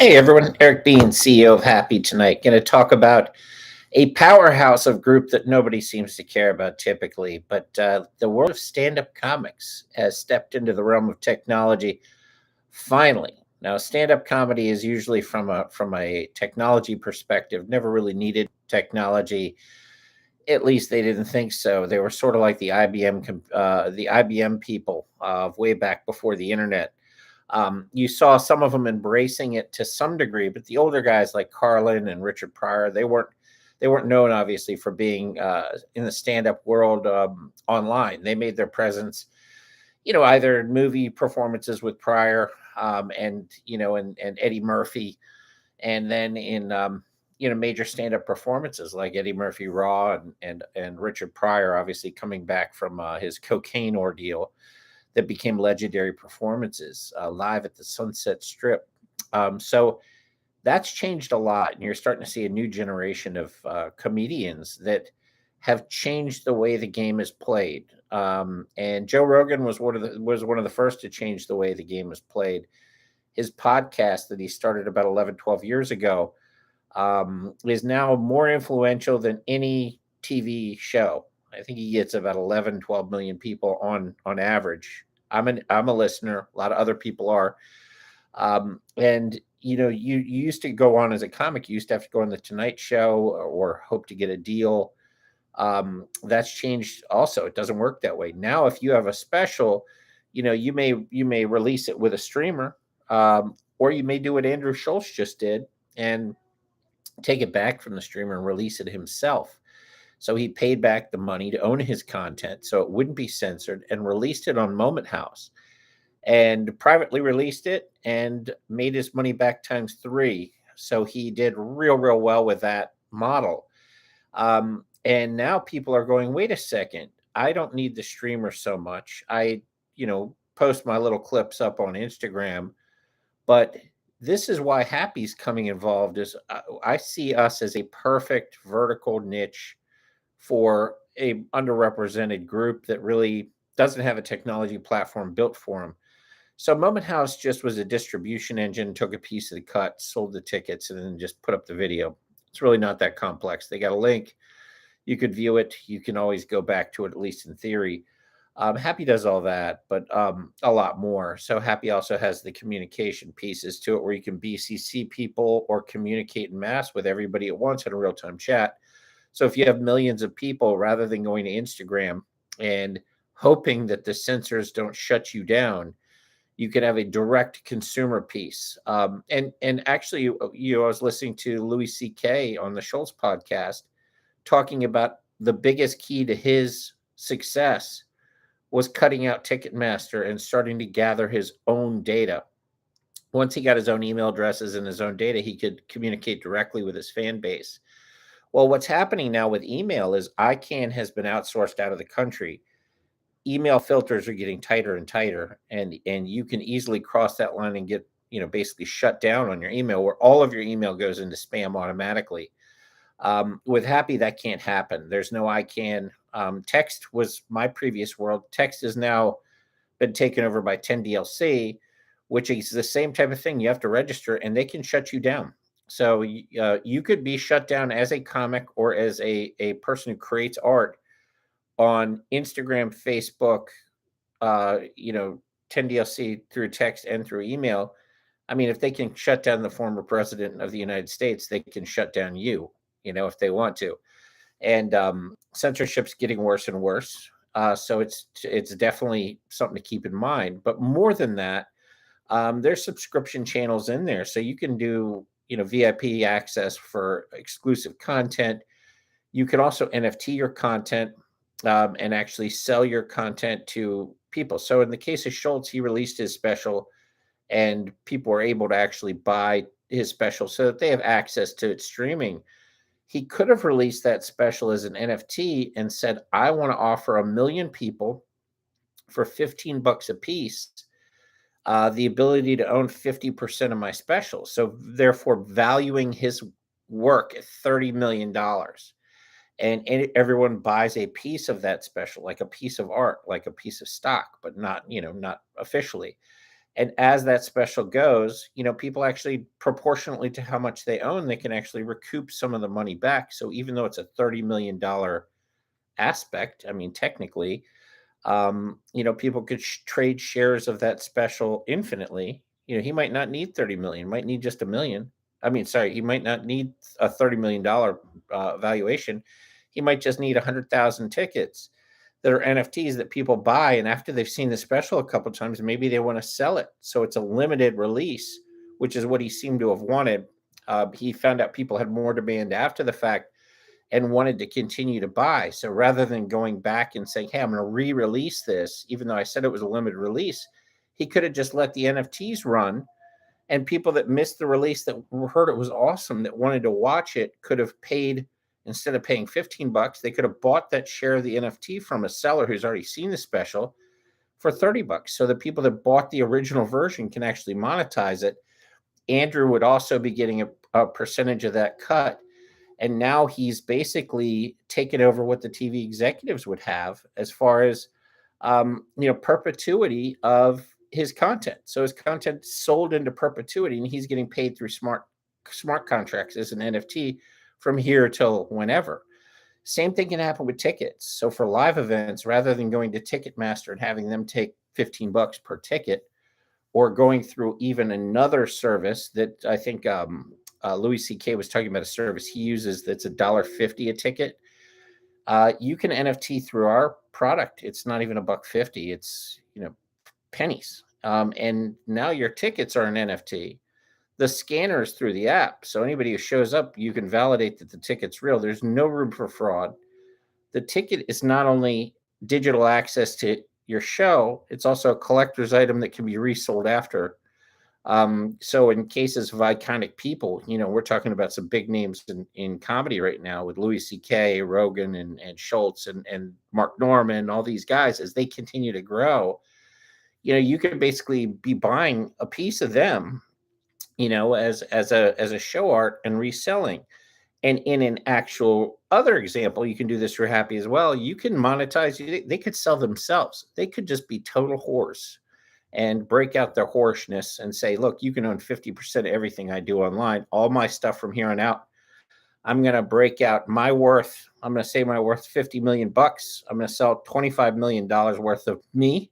Hey everyone, Eric Beans, CEO of HapPhi tonight. Going to talk about a powerhouse of group that nobody seems to care about typically, but the world of stand-up comics has stepped into the realm of technology finally. Now, stand-up comedy is usually from a technology perspective, never really needed technology. At least they didn't think so. They were sort of like the IBM people of way back before the internet. You saw some of them embracing it to some degree, but the older guys like Carlin and Richard Pryor, they weren't known obviously for being in the stand-up world online. They made their presence, either in movie performances with Pryor and Eddie Murphy, and then in major stand-up performances like Eddie Murphy Raw and Richard Pryor, obviously coming back from his cocaine ordeal that became legendary performances live at the Sunset Strip. So that's changed a lot, and you're starting to see a new generation of comedians that have changed the way the game is played. And Joe Rogan was one of the first to change the way the game is played. His podcast that he started about 11, 12 years ago is now more influential than any TV show. I think he gets about 11, 12 million people on average. I'm a listener. A lot of other people are. And you used to go on as a comic. You used to have to go on the Tonight Show or hope to get a deal. That's changed. Also, it doesn't work that way now. If you have a special, you may release it with a streamer, or you may do what Andrew Schultz just did and take it back from the streamer and release it himself. So he paid back the money to own his content so it wouldn't be censored and released it on Moment House and privately released it and made his money back times three. So he did real, real well with that model. And now people are going, wait a second, I don't need the streamer so much. Post my little clips up on Instagram, but this is why Happy's coming involved is I see us as a perfect vertical niche for a underrepresented group that really doesn't have a technology platform built for them. So Moment House just was a distribution engine, took a piece of the cut, sold the tickets, and then just put up the video. It's really not that complex. They got a link. You could view it. You can always go back to it, at least in theory. Happy does all that, but a lot more. So Happy also has the communication pieces to it where you can BCC people or communicate in mass with everybody at once in a real-time chat. So if you have millions of people, rather than going to Instagram and hoping that the censors don't shut you down, you can have a direct consumer piece. And actually, I was listening to Louis C.K. on the Schultz podcast talking about the biggest key to his success was cutting out Ticketmaster and starting to gather his own data. Once he got his own email addresses and his own data, he could communicate directly with his fan base. Well, what's happening now with email is ICANN has been outsourced out of the country. Email filters are getting tighter and tighter, and you can easily cross that line and get basically shut down on your email, where all of your email goes into spam automatically. With Happy, that can't happen. There's no ICANN. Text was my previous world. Text has now been taken over by 10DLC, which is the same type of thing. You have to register, and they can shut you down. So you could be shut down as a comic or as a person who creates art on Instagram, Facebook, 10DLC through text and through email. I mean, if they can shut down the former president of the United States, they can shut down you, if they want to. And censorship's getting worse and worse. So it's definitely something to keep in mind. But more than that, there's subscription channels in there, so you can do VIP access for exclusive content. You can also NFT your content and actually sell your content to people. So in the case of Schultz, he released his special, and people were able to actually buy his special so that they have access to it streaming. He could have released that special as an NFT and said, I want to offer 1 million people for $15 a piece the ability to own 50% of my special. So therefore valuing his work at $30 million. And everyone buys a piece of that special, like a piece of art, like a piece of stock, but not officially. And as that special goes, people actually proportionately to how much they own, they can actually recoup some of the money back. So even though it's a $30 million aspect, I mean, technically, people could trade shares of that special infinitely. He might not need 30 million, might need just a million. I mean, sorry, he might not need a $30 million valuation. He might just need 100,000 tickets that are NFTs that people buy. And after they've seen the special a couple times, maybe they want to sell it. So it's a limited release, which is what he seemed to have wanted. He found out people had more demand after the fact and wanted to continue to buy. So rather than going back and saying, hey, I'm going to re-release this, even though I said it was a limited release, he could have just let the NFTs run. And people that missed the release that heard it was awesome, that wanted to watch it, could have paid, instead of paying $15, they could have bought that share of the NFT from a seller who's already seen the special for $30. So the people that bought the original version can actually monetize it. Andrew would also be getting a percentage of that cut. And now he's basically taken over what the TV executives would have as far as perpetuity of his content. So his content sold into perpetuity, and he's getting paid through smart contracts as an NFT from here till whenever. Same thing can happen with tickets. So for live events, rather than going to Ticketmaster and having them take $15 per ticket, or going through even another service that I think Louis C.K. was talking about, a service he uses that's $1.50 a ticket. You can NFT through our product. It's not even $1.50. It's pennies. And now your tickets are an NFT. The scanner is through the app, so anybody who shows up, you can validate that the ticket's real. There's no room for fraud. The ticket is not only digital access to your show, it's also a collector's item that can be resold after. So in cases of iconic people, we're talking about some big names in comedy right now with Louis C.K., Rogan, and Schultz, and Mark Norman, all these guys. As they continue to grow, you can basically be buying a piece of them, as a show art and reselling. And in an actual other example, you can do this for HapPhi as well. You can monetize. They could sell themselves. They could just be total whores and break out their whorishness and say, look, you can own 50% of everything I do online. All my stuff from here on out, I'm going to break out my worth. I'm going to say my worth 50 million bucks. I'm going to sell $25 million worth of me.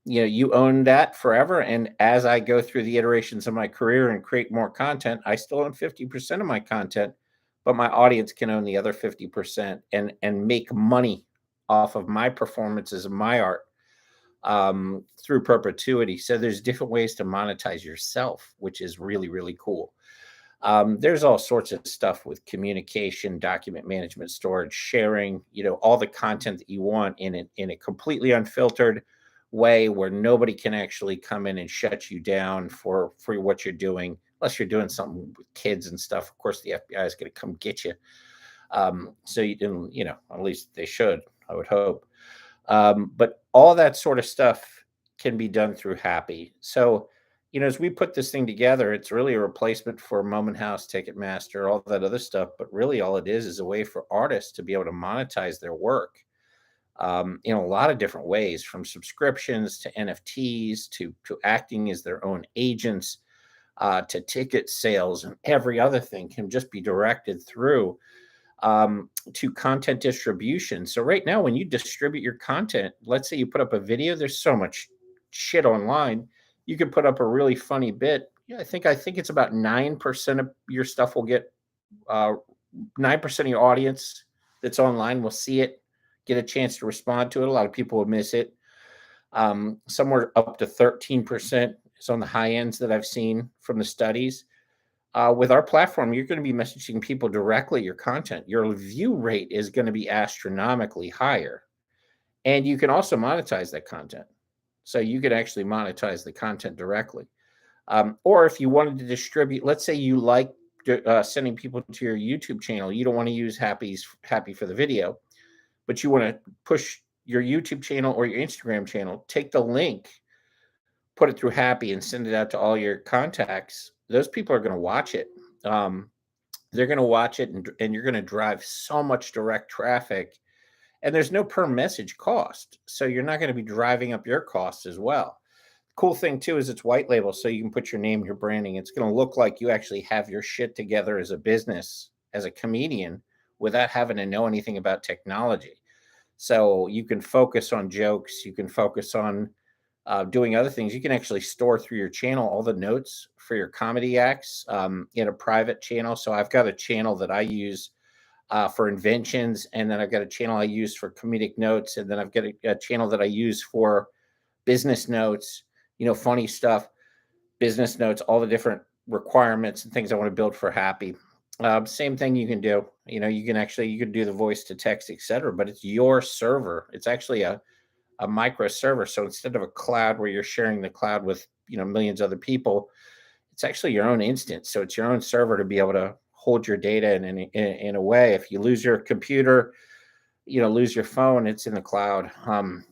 You own that forever. And as I go through the iterations of my career and create more content, I still own 50% of my content, but my audience can own the other 50% and make money off of my performances of my art through perpetuity. So there's different ways to monetize yourself, which is really, really cool. There's all sorts of stuff with communication, document management, storage, sharing, all the content that you want in a completely unfiltered way where nobody can actually come in and shut you down for what you're doing, unless you're doing something with kids and stuff. Of course, the FBI is going to come get you. So you didn't, at least they should, I would hope. But all that sort of stuff can be done through HapPhi. So, as we put this thing together, it's really a replacement for Moment House, Ticketmaster, all that other stuff. But really, all it is a way for artists to be able to monetize their work in a lot of different ways, from subscriptions to NFTs to acting as their own agents to ticket sales, and every other thing can just be directed through to content distribution. So right now, when you distribute your content, let's say you put up a video, there's so much shit online. You could put up a really funny bit. Yeah, I think it's about 9% of your stuff will get 9% of your audience that's online will see it, get a chance to respond to it. A lot of people will miss it. Somewhere up to 13% is on the high ends that I've seen from the studies. With our platform, you're going to be messaging people directly your content. Your view rate is going to be astronomically higher. And you can also monetize that content. So you could actually monetize the content directly. Or if you wanted to distribute, let's say you like sending people to your YouTube channel. You don't want to use HapPhi for the video, but you want to push your YouTube channel or your Instagram channel. Take the link, put it through HapPhi, and send it out to all your contacts. Those people are going to watch it. They're going to watch it, and you're going to drive so much direct traffic. And there's no per message cost. So you're not going to be driving up your costs as well. Cool thing too is it's white label, so you can put your name, your branding. It's going to look like you actually have your shit together as a business, as a comedian, without having to know anything about technology. So you can focus on jokes. You can focus on doing other things. You can actually store through your channel all the notes for your comedy acts in a private channel. So I've got a channel that I use for inventions, and then I've got a channel I use for comedic notes, and then I've got a channel that I use for business notes, funny stuff, business notes, all the different requirements and things I want to build for Happy. Same thing you can do. You can do the voice to text, etc. But it's your server. It's actually a micro server. So instead of a cloud where you're sharing the cloud with millions of other people, it's actually your own instance. So it's your own server to be able to hold your data in a way. If you lose your computer, lose your phone, it's in the cloud.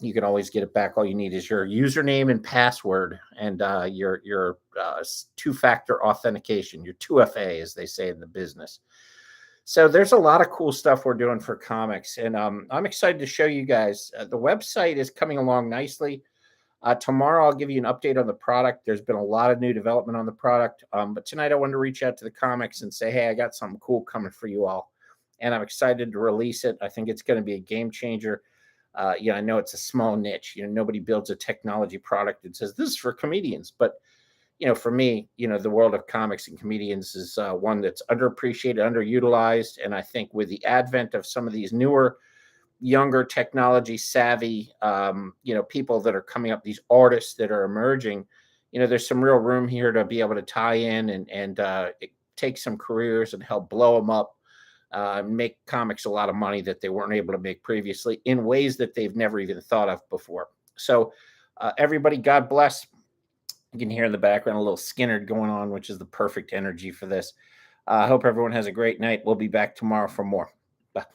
You can always get it back. All you need is your username and password, and your two-factor authentication, your 2FA, as they say in the business. So there's a lot of cool stuff we're doing for comics, and I'm excited to show you guys. The website is coming along nicely. Tomorrow I'll give you an update on the product. There's been a lot of new development on the product, but tonight I wanted to reach out to the comics and say, hey, I got something cool coming for you all, and I'm excited to release it. I think it's going to be a game changer. I know it's a small niche. Nobody builds a technology product that says this is for comedians, but for me, the world of comics and comedians is one that's underappreciated, underutilized, and I think with the advent of some of these newer, younger, technology savvy, people that are coming up, these artists that are emerging, there's some real room here to be able to tie in and take some careers and help blow them up, make comics a lot of money that they weren't able to make previously in ways that they've never even thought of before. So everybody, God bless. You can hear in the background a little Skinner going on, which is the perfect energy for this. I hope everyone has a great night. We'll be back tomorrow for more. Bye.